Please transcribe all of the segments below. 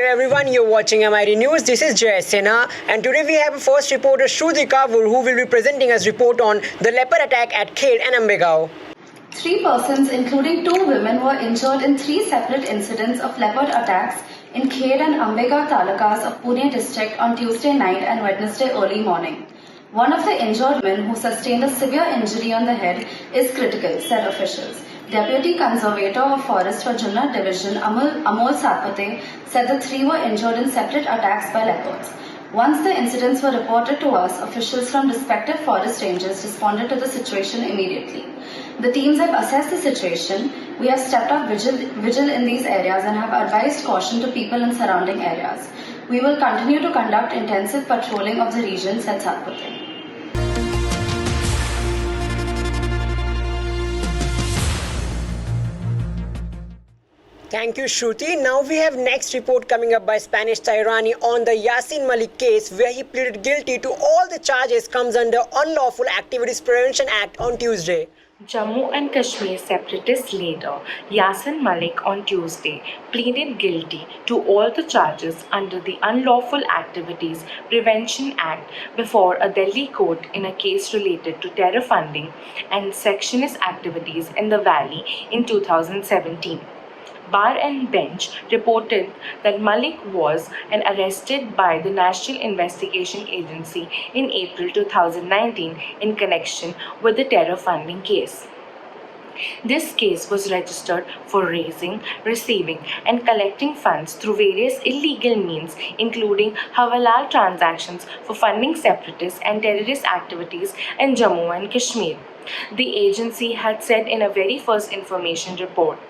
Hello everyone, you're watching MID News. This is Yasin, and today we have first reporter Shruti Kavur who will be presenting us report on the leopard attack at Khed and Ambegaon. 3 persons, including 2 women, were injured in 3 separate incidents of leopard attacks in Khed and Ambegaon talukas of Pune district on Tuesday night and Wednesday early morning. One of the injured men, who sustained a severe injury on the head, is critical, said officials. Deputy Conservator of Forest for Junna Division, Amol Satpate, said the 3 were injured in separate attacks by leopards. Once the incidents were reported to us, officials from respective forest ranges responded to the situation immediately. The teams have assessed the situation. We have stepped up vigil in these areas and have advised caution to people in surrounding areas. We will continue to conduct intensive patrolling of the region, said Satpate. Thank you, Shruti. Now we have next report coming up by Spanish Tairani on the Yasin Malik case, where he pleaded guilty to all the charges comes under Unlawful Activities Prevention Act on Tuesday. Jammu and Kashmir separatist leader Yasin Malik on Tuesday pleaded guilty to all the charges under the Unlawful Activities Prevention Act before a Delhi court in a case related to terror funding and sectionist activities in the valley in 2017. Bar and Bench reported that Malik was arrested by the National Investigation Agency in April 2019 in connection with the terror funding case. This case was registered for raising, receiving and collecting funds through various illegal means, including Hawala transactions for funding separatist and terrorist activities in Jammu and Kashmir. The agency had said in a very first information report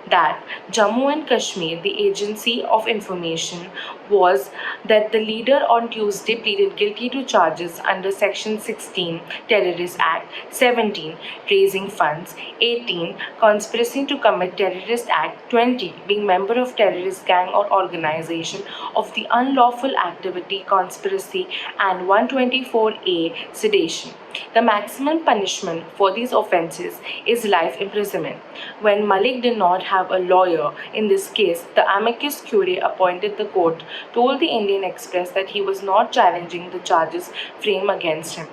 that Jammu and Kashmir, the Agency of Information, was that the leader on Tuesday pleaded guilty to charges under Section 16 Terrorist Act, 17 raising funds, 18 conspiracy to commit terrorist act, 20 being member of terrorist gang or organization of the unlawful activity conspiracy, and 124A sedition. The maximum punishment for these offences is life imprisonment. When Malik did not have a lawyer in this case, the amicus curiae appointed the court told the Indian Express that he was not challenging the charges framed against him.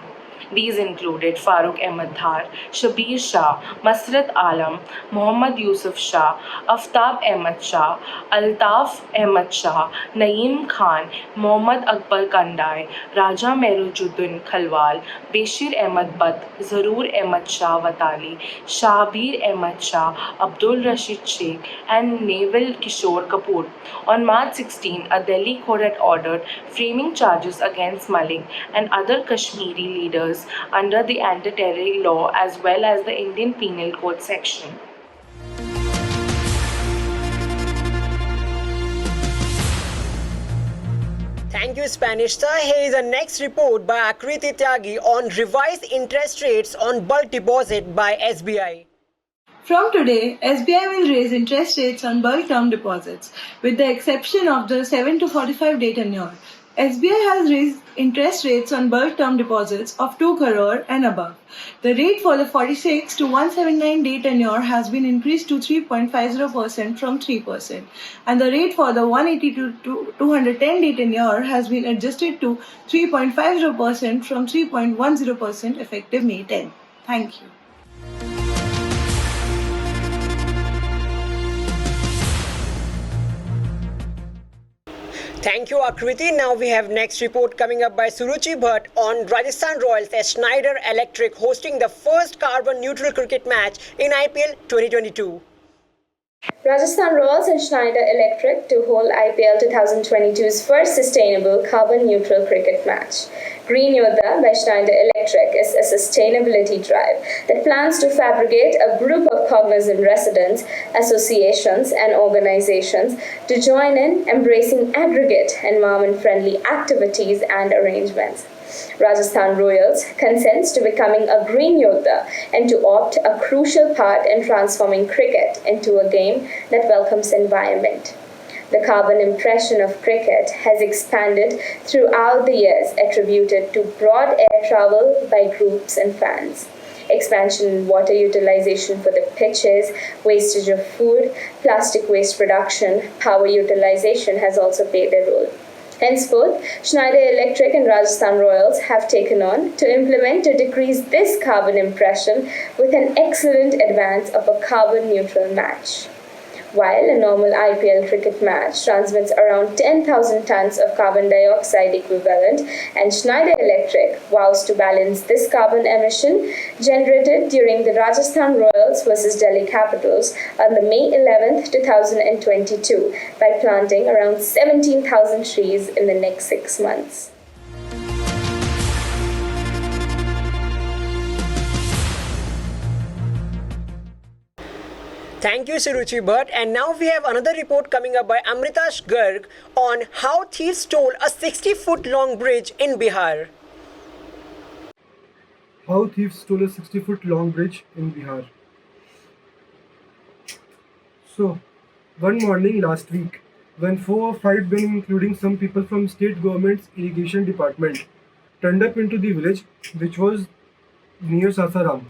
These included Farooq Ahmed Dhar, Shabir Shah, Masrat Alam, Muhammad Yusuf Shah, Aftab Ahmed Shah, Altaf Ahmed Shah, Naeem Khan, Muhammad Akbar Kandai, Raja Mehrujuddin Khalwal, Bashir Ahmed Butt, Zaroor Ahmed Shah Watali, Shahbir Ahmed Shah, Abdul Rashid Sheikh, and Neville Kishore Kapoor. On March 16, a Delhi court had ordered framing charges against Malik and other Kashmiri leaders under the anti-terror law as well as the Indian Penal Code section. Thank you, Spanish sir. Here is the next report by Akriti Tyagi on revised interest rates on bulk deposit by SBI. From today, SBI will raise interest rates on bulk term deposits, with the exception of the 7 to 45 day tenure. SBI has raised interest rates on bulk term deposits of 2 crore and above. The rate for the 46 to 179 day tenure has been increased to 3.50% from 3%, and the rate for the 180 to 210 day tenure has been adjusted to 3.50% from 3.10% effective May 10. Thank you. Thank you, Akriti. Now we have next report coming up by Suruchi Bhatt on Rajasthan Royals as Schneider Electric hosting the first carbon-neutral cricket match in IPL 2022. Rajasthan Royals and Schneider Electric to hold IPL 2022's first sustainable carbon-neutral cricket match. Green Yodha by Schneider Electric is a sustainability drive that plans to fabricate a group of cognizant residents, associations and organizations to join in embracing aggregate environment-friendly activities and arrangements. Rajasthan Royals consents to becoming a Green Yodha and to opt a crucial part in transforming cricket into a game that welcomes environment. The carbon impression of cricket has expanded throughout the years, attributed to broad air travel by groups and fans. Expansion in water utilization for the pitches, wastage of food, plastic waste reduction, power utilization has also played a role. Henceforth, Schneider Electric and Rajasthan Royals have taken on to implement to decrease this carbon impression with an excellent advance of a carbon neutral match. While a normal IPL cricket match transmits around 10,000 tons of carbon dioxide equivalent, and Schneider Electric vows to balance this carbon emission generated during the Rajasthan Royals versus Delhi Capitals on the May 11, 2022 by planting around 17,000 trees in the next 6 months. Thank you, Suruchi Bhatt. And now we have another report coming up by Amritash Garg on how thieves stole a 60-foot-long bridge in Bihar. How thieves stole a 60-foot-long bridge in Bihar. So, one morning last week, when 4 or 5 men, including some people from state government's irrigation department, turned up into the village, which was near Sasaram,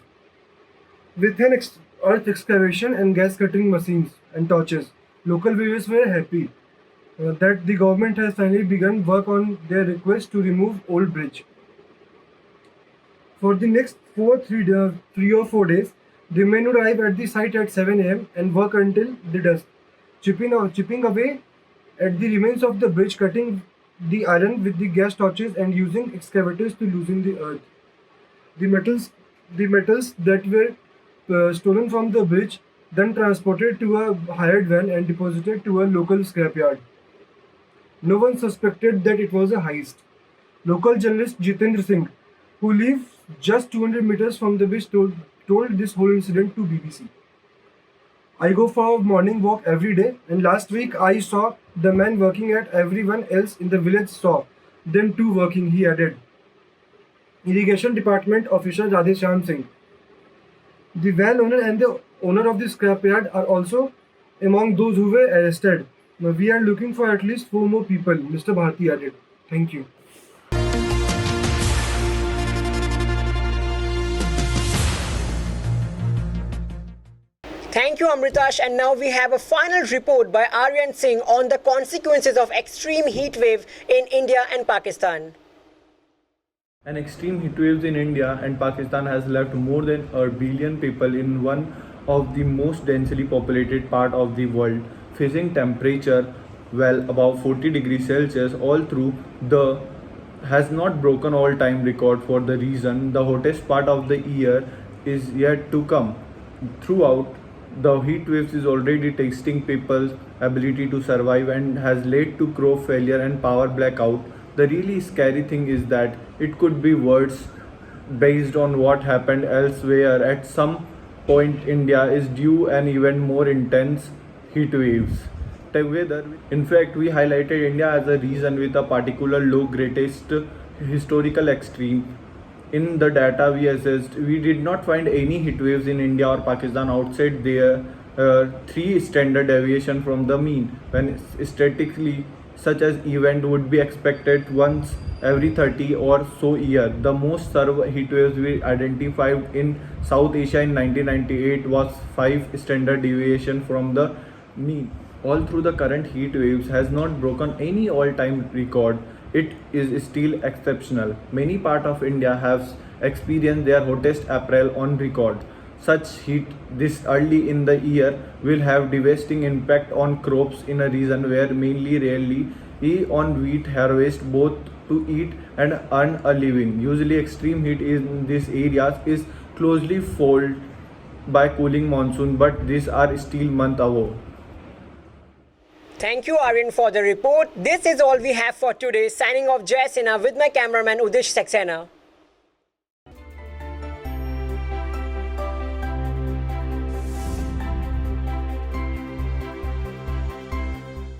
with an earth excavation and gas cutting machines and torches. Local villagers were happy that the government has finally begun work on their request to remove old bridge. For the next 3 or 4 days, the men would arrive at the site at 7 a.m. and work until the dusk, chipping away at the remains of the bridge, cutting the iron with the gas torches and using excavators to loosen the earth. The metals that were stolen from the bridge, then transported to a hired van and deposited to a local scrapyard. No one suspected that it was a heist. Local journalist Jitendra Singh, who lives just 200 meters from the bridge, told this whole incident to BBC. I go for a morning walk every day, and last week I saw the man working at everyone else in the village saw them too working, he added. Irrigation Department official Radheshyam Singh. The van owner and the owner of the scrapyard are also among those who were arrested. Now we are looking for at least 4 more people, Mr. Bharti added. Thank you. Thank you, Amritash. And now we have a final report by Aryan Singh on the consequences of extreme heat wave in India and Pakistan. An extreme heat waves in India and Pakistan has left more than a billion people in one of the most densely populated part of the world, facing temperature well above 40 degrees Celsius all through the has not broken all-time record for the reason the hottest part of the year is yet to come. Throughout, the heat waves is already testing people's ability to survive and has led to crop failure and power blackout. The really scary thing is that it could be worse based on what happened elsewhere. At some point, India is due an even more intense heat waves. In fact, we highlighted India as a region with a particular low greatest historical extreme. In the data we assessed, we did not find any heat waves in India or Pakistan outside their 3 standard deviation from the mean, when statistically such as event would be expected once every 30 or so years. The most severe heat waves we identified in South Asia in 1998 was 5 standard deviation from the mean. All through the current heat waves has not broken any all-time record. It is still exceptional. Many parts of India have experienced their hottest April on record. Such heat this early in the year will have devastating impact on crops in a region where mainly rarely on wheat harvest both to eat and earn a living. Usually extreme heat in these areas is closely followed by cooling monsoon, but these are still months away. Thank you, Aryan, for the report. This is all we have for today. Signing off, Yasin with my cameraman Udish Saxena.